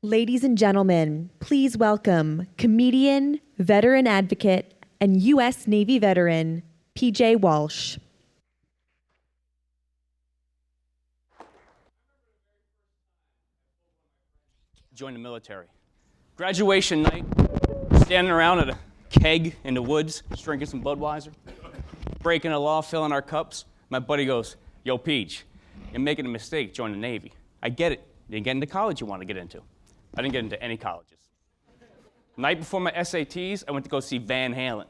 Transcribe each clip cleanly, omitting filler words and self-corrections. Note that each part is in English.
Ladies and gentlemen, please welcome comedian, veteran advocate, and U.S. Navy veteran, P.J. Walsh. Joined the military. Graduation night, standing around at a keg in the woods, just drinking some Budweiser, breaking the law, filling our cups. My buddy goes, "Yo, Peach, you're making a mistake joining the Navy. I get it. You didn't get into college you want to get into." I didn't get into any colleges. Night before my SATs, I went to go see Van Halen.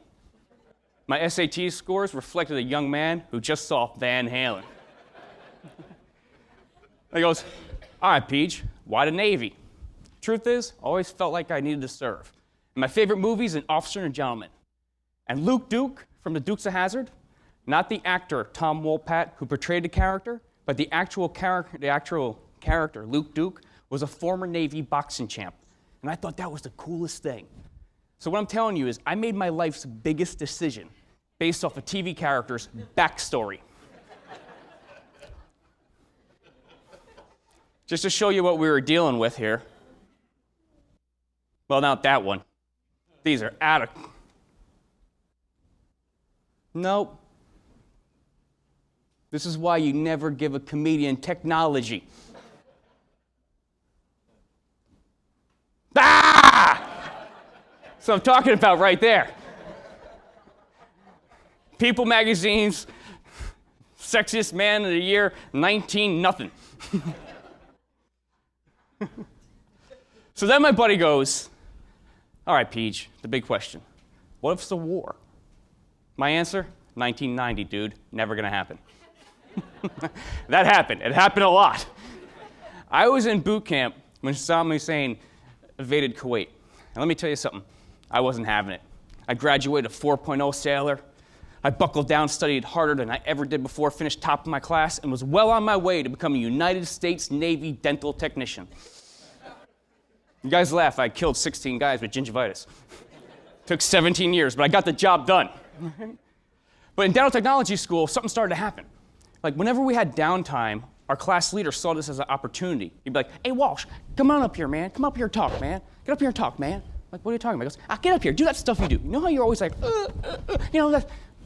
My SAT scores reflected a young man who just saw Van Halen. He goes, "All right, Peach, why the Navy?" Truth is, I always felt like I needed to serve. And my favorite movie is An Officer and a Gentleman. And Luke Duke from The Dukes of Hazzard, not the actor Tom Wolpat who portrayed the character, but the actual character, Luke Duke, was a former Navy boxing champ. And I thought that was the coolest thing. So what I'm telling you is I made my life's biggest decision based off a TV character's backstory. Just to show you what we were dealing with here. Well, not that one. These are out of... Nope. This is why you never give a comedian technology. So I'm talking about right there. People magazine's sexiest man of the year, 19 nothing. So then my buddy goes, "All right, Peach, the big question. What if it's a war?" My answer, 1990, dude. Never gonna happen. That happened. It happened a lot. I was in boot camp when Saddam Hussein invaded Kuwait. And let me tell you something. I wasn't having it. I graduated a 4.0 sailor. I buckled down, studied harder than I ever did before, finished top of my class, and was well on my way to become a United States Navy dental technician. You guys laugh, I killed 16 guys with gingivitis. Took 17 years, but I got the job done. But in dental technology school, something started to happen. Like whenever we had downtime, our class leader saw this as an opportunity. He'd be like, "Hey, Walsh, come on up here, man. Come up here and talk, man. Get up here and talk, man." Like, "What are you talking about?" He goes, "Get up here. Do that stuff you do. You know how you're always like,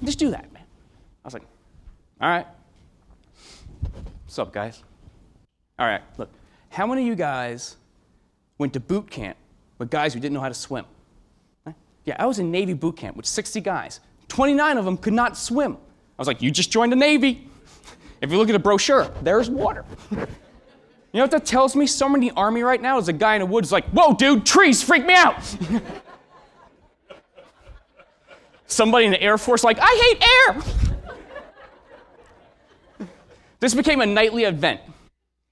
just do that, man." I was like, "All right. What's up, guys? All right, look, how many of you guys went to boot camp with guys who didn't know how to swim?" Right? Yeah, I was in Navy boot camp with 60 guys. 29 of them could not swim. I was like, "You just joined the Navy. If you look at the brochure, there's water." You know what that tells me? Someone in the Army right now is a guy in the woods like, "Whoa, dude, trees freak me out." Somebody in the Air Force like, "I hate air." This became a nightly event.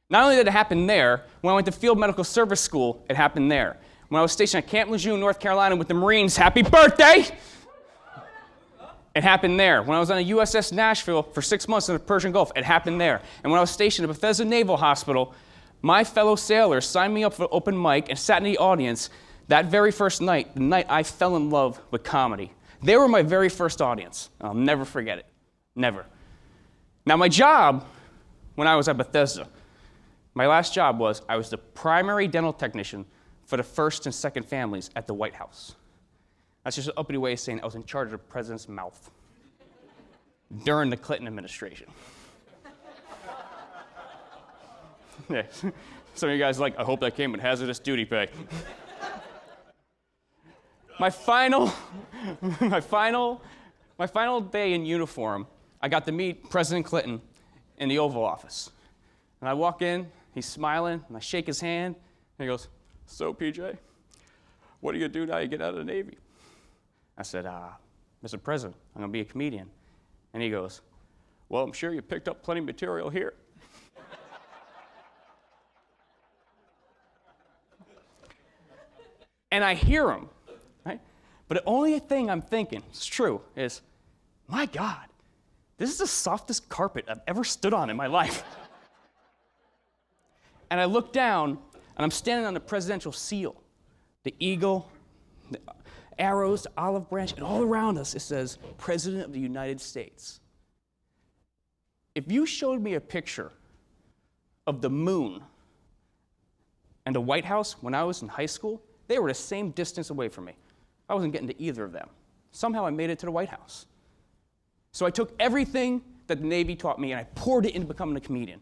Not only did it happen there, when I went to Field Medical Service School, it happened there. When I was stationed at Camp Lejeune, North Carolina with the Marines, happy birthday! It happened there. When I was on a USS Nashville for 6 months in the Persian Gulf, it happened there. And when I was stationed at Bethesda Naval Hospital, my fellow sailors signed me up for open mic and sat in the audience that very first night, the night I fell in love with comedy. They were my very first audience. I'll never forget it. Never. Now, my job when I was at Bethesda, my last job was I was the primary dental technician for the first and second families at the White House. That's just an uppity way of saying I was in charge of the president's mouth during the Clinton administration. Yeah. Some of you guys are like, "I hope that came with hazardous duty pay." My final day in uniform, I got to meet President Clinton in the Oval Office. And I walk in, he's smiling, and I shake his hand, and he goes, "So, PJ, what are you gonna do now you get out of the Navy?" I said, "Mr. President, I'm gonna be a comedian." And he goes, "Well, I'm sure you picked up plenty of material here." And I hear him, right? But the only thing I'm thinking, it's true, is, my God, this is the softest carpet I've ever stood on in my life. And I look down, and I'm standing on the presidential seal, the eagle, the arrows, the olive branch, and all around us it says, President of the United States. If you showed me a picture of the moon and the White House, when I was in high school, they were the same distance away from me. I wasn't getting to either of them. Somehow I made it to the White House. So I took everything that the Navy taught me and I poured it into becoming a comedian.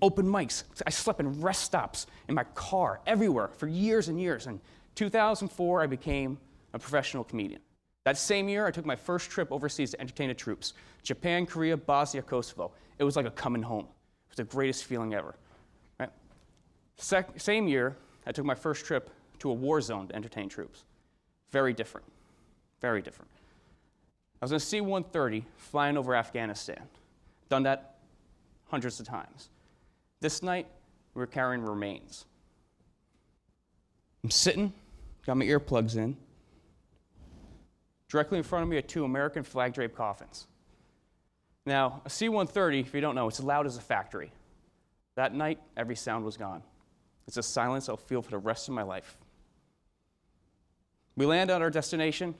Open mics. I slept in rest stops, in my car, everywhere for years and years. In 2004, I became a professional comedian. That same year, I took my first trip overseas to entertain the troops. Japan, Korea, Bosnia, Kosovo. It was like a coming home. It was the greatest feeling ever. Right? Same year, I took my first trip to a war zone to entertain troops. Very different. Very different. I was in a C-130 flying over Afghanistan. Done that hundreds of times. This night, we were carrying remains. I'm sitting, got my earplugs in. Directly in front of me are 2 American flag-draped coffins. Now, a C-130, if you don't know, it's loud as a factory. That night, every sound was gone. It's a silence I'll feel for the rest of my life. We land at our destination.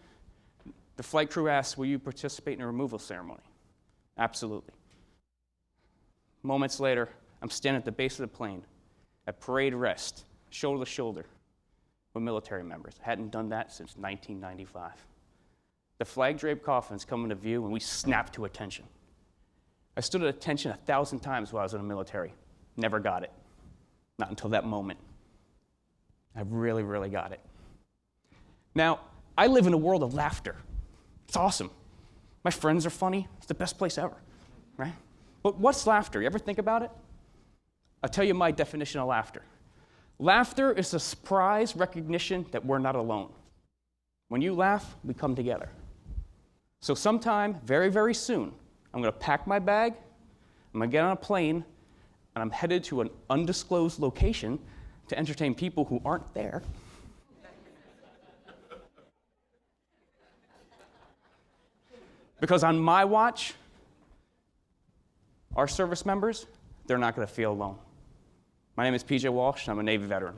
The flight crew asks, will you participate in a removal ceremony? Absolutely. Moments later, I'm standing at the base of the plane, at parade rest, shoulder to shoulder, with military members. I hadn't done that since 1995. The flag-draped coffins come into view, and we snap to attention. I stood at attention 1,000 times while I was in the military. Never got it. Not until that moment. I really, really got it. Now, I live in a world of laughter. It's awesome. My friends are funny. It's the best place ever, right? But what's laughter? You ever think about it? I'll tell you my definition of laughter. Laughter is a surprise recognition that we're not alone. When you laugh, we come together. So sometime, very, very soon, I'm going to pack my bag, I'm going to get on a plane, and I'm headed to an undisclosed location to entertain people who aren't there. Because on my watch, our service members, they're not going to feel alone. My name is PJ Walsh, and I'm a Navy veteran.